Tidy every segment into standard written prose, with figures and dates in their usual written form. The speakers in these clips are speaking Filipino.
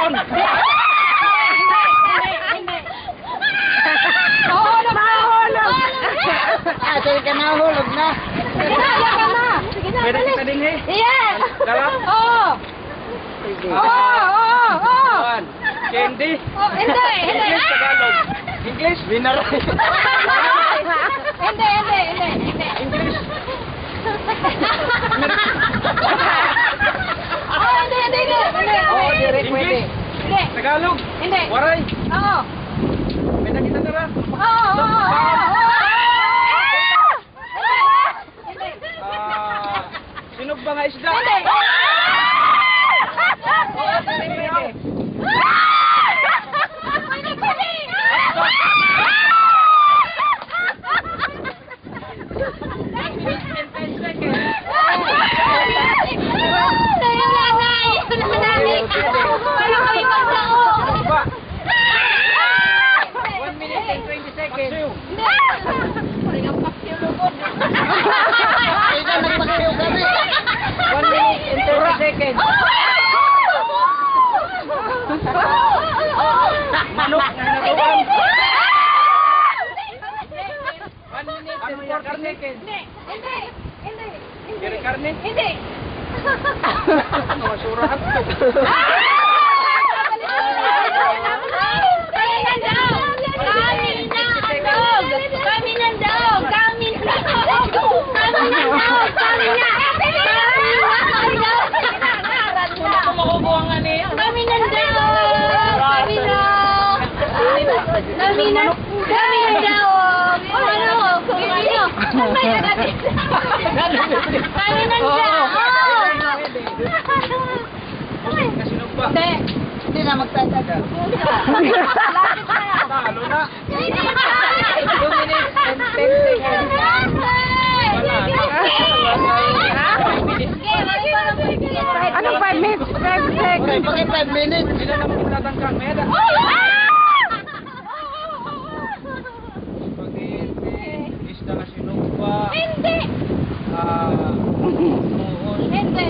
Doon! Dali ka na, hulog na. Pwede kita din eh. Yes! Dala? Oo! Oo! One. Candy. Hindi! English, Tagalog. English? Binaray. Hindi! English. Oo, direct pwede. Hindi! Tagalog. Hindi! Waray. Oo! Pwede kita tara. Oo! Sinog ba nga isda? Hindi! Manok. Kiri karne? Hindi! Masurahan. Kasinog ba? Hindi na magtatagal. Talo na. 2 minutes and 10 seconds. Anong 5 minutes? 5 seconds. Bakit 5 minutes? Sila naman magtatangkang meda. Spaghetti, isda na sinog ba? Hindi! Noon. Hindi!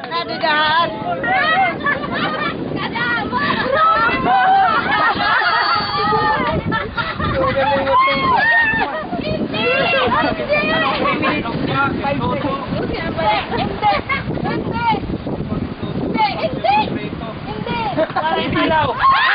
Nadidahan. Hindi.